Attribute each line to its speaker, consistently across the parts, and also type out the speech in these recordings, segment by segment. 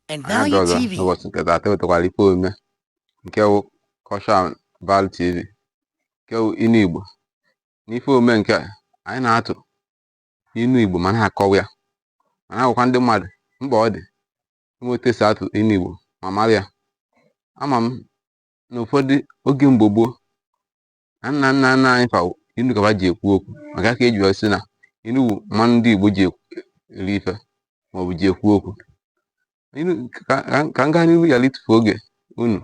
Speaker 1: and
Speaker 2: Anya
Speaker 1: Valiant
Speaker 2: doza
Speaker 1: TV.
Speaker 2: n'ụbọchị nke taa ewetakwala ife omume nke wụ Caution Val TV nke wụ Inu Igbo. N'ife omume nke a, anyị na-atụ inu Igbo ma na-akọwa ya ma na-agwakwa ndị mmadụ mkpa ọ dị inweta esi atụ inu Igbo ma mara ya. Ama m na ụfọdụ oge mgbe gboo na nna anyị fa inu kaba ji ekwu okwu maka ka eji wee sị na inu bụ mmanụ ndị Igbo ji eri ife maọbụ ji ekwu okwu. Ka m gaa n'ihu yara ịtụfu oge unu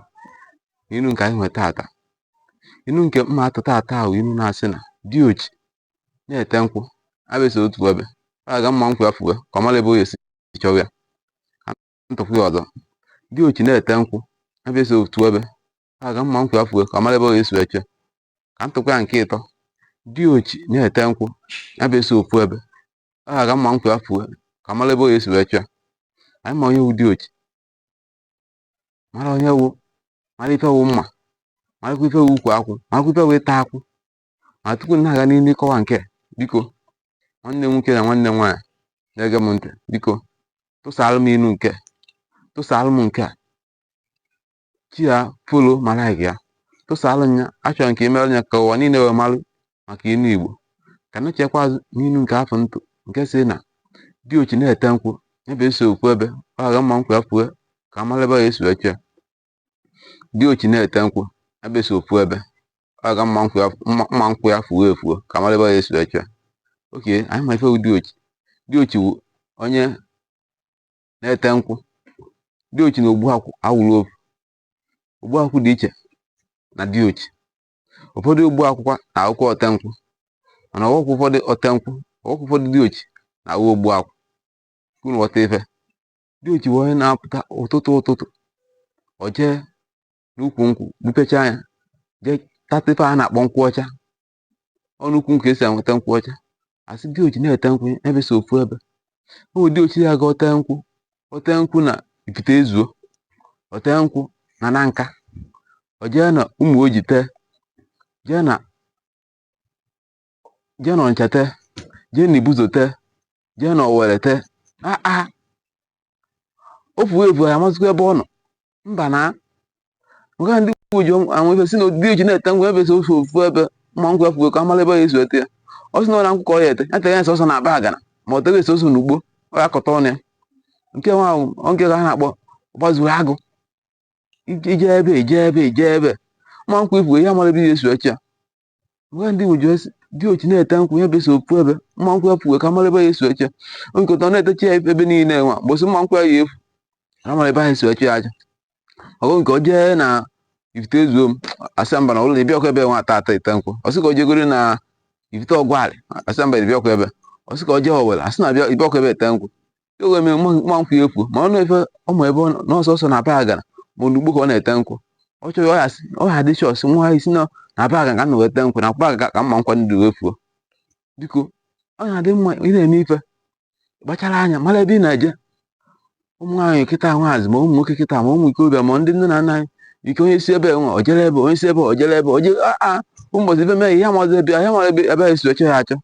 Speaker 2: inu nke anyị nweta tata. Inu nke mma atụ tata ahụ inu na-asị na diochi na-ete nkwụ abịasa otu ebe ọ ga mma nkwụ ya fuwe ka ọ mara ebe o esi chọwa ya. Ntụfu ya ọzọ, diochi na-ete nkwụ abịasa otu ebe ọ ga mma nkwụ ya fuwe ka ọ mara ebe o esi eche. Ka ntụkwa ya nke ịtọ, diochi na-ete nkwụ abịasa ofu ebe ọ ga mma nkwụ ya fuwe ka ọ mara ebe o esi eche. Anyị ma onye wu diochi, mara onye wu, mara ife wu mma, marakwa ife wu ukwu akwụ, marakwa ife wu ịta akwụ. Ma tupu m na-aga n'ihu ịkọwa nke biko nwanne m nwoke na nwanne m nwaanyị na-ege m ntị, biko tụsaalụ m inu nke tụsaalụ m nke a chi ya folo ma like ya tụsaalụ m ya. Achọrọ nke imerụ ya ka ụwa niile wee marụ maka inu Igbo. Ka na-echekwa azụ n'inu nke afọ ntụ nke si na diochi na-ete nkwụ ebe esi okwu ebe ọ ga mma nkwụ ya fuwe ka amara ebe ya esi eche. Diochi na-ete nkwụ ebe esi ofu ebe ọ ga mma nkwụ ya fuwe efuwe ka amara ebe ya esi eche. Oke, anyị ma ife wu diochi. Diochi wu onye na-ete nkwụ. Diochi na ogbuakwụ awụrụ ofu. Ogbuakwụ dị iche na diochi. Ụfọdụ ogbuakwụkwa na akwụkwọ ote nkwụ, mana ọwọkwụ ụfọdụ ote nkwụ, ọwọkwụ ụfọdụ diochi na awụ ogbuakwụ. Unu ghọta ife. Diochi bụ onye na-apụta ụtụtụ o jee n'ukwu nkwụ gbupechaa ya jee tata ife a na-akpọ nkwụ ọcha. Ọ n'ukwu nkwụ esi enweta nkwụ ọcha. Asị diochi na-ete nkwụ ebe si ofu ebe. O diochi ya ga ote nkwụ na Ifite Ezuo, ote nkwụ na Nka, o jee na Ụmụ Oji tee, jee na Ọnịcha tee, jee na Ibuzo tee, jee na Owere tee. Ofu efu ya amazịkwa ebe ọ nọ. Mba na nka ndị Igbo ji anwụ ife si na diochi na-ete nkwụ ebe si ofu ebe mma nkwụ ya fuwe ka amara ebe ya esi ete ya. Ọ sị na ọ na nkwụ ka ọ ya ete ya tere ya sọsọ na aba agana ma ọ tere sọsọ n'ugbo ọ ya akọta ọnụ ya. Nke nwa ahụ nke ka ha na-akpọ gbazuru agụ. Ije ebe mma nkwụ ifuwe ya amara ebe ya esi eche ya. Nka ndị Igbo ji diochi na-ete nkwụ ebe si ofu ebe mma nkwụ ya fuwe ka amara ebe ya esi eche ya. Nkọta ọ na-etechi ya ebe niile nwa mgbosi mma nkwụ ya ya efu amara ebe ya esi eche ya aja. Ọgụ nke o jee na Ifite Ezuo m asị mba na ụlọ na ịbịakwa ebe nwa tata ete nkwụ. Ọ sị ka o jegoro na Ifite Ọgwalị asị mba ịbịakwa ebe. Ọ sị ka o jee Owere asị na ịbịakwa ebe ete nkwụ. Ya wee mee mma nkwụ ya efu ma ọnụ efe ọmụ ebe n'ọsọsọ na aba agana ma n'ugbo ka ọ na-ete nkwụ. Ọ chọrọ ọ ya dị chọọsị nwa isi na aba agana ka m na wete nkwụ na akpa aga ka mma nkwa ndị wee fuo. Biko ọ na-adị mma ị na-eme ife kpachara anya mara ebe ị na-eje. Ụmụ nwaanyị kịta nwaazị ma ụmụ nwoke kịta ma ụmụ ikorobịa ma ndị nne na nna anyị ike onye si ebe nwa o jere ebe onye si ebe o jere ebe o je ụmụbọchị ife mee ihe amazi ebe ya mara ebe esi eche ya achọ.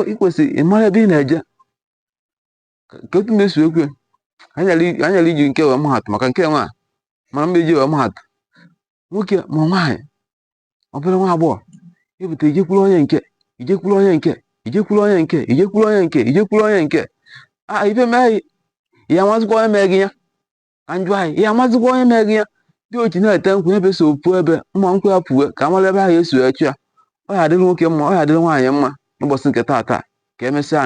Speaker 2: I kwesịrị ịmara ebe ị na-eje ka otu na-esi ekwu ya. Anyara iji nke wee mahatụ maka nke nwa mara mma eji wee mahatụ nwoke ma nwaanyị obere nwa agbọghọ ịpụta ijekwuru onye nke ijekwuru onye nke ijekwuru onye nke ijekwuru onye nke ijekwuru onye nke ife mee ya amazịkwa onye mee gị ya. Ka njụ anyị ya amazịkwa onye mee gị ya. Diochi na-ete nkwụ ebe si ofu ebe mma nkwụ ya fuwe ka amara ebe ahụ esi eche ya. Ọ ya adịrị nwoke mma, ọ ya adịrị nwaanyị mma n'ụbọchị nke taa ka emesịa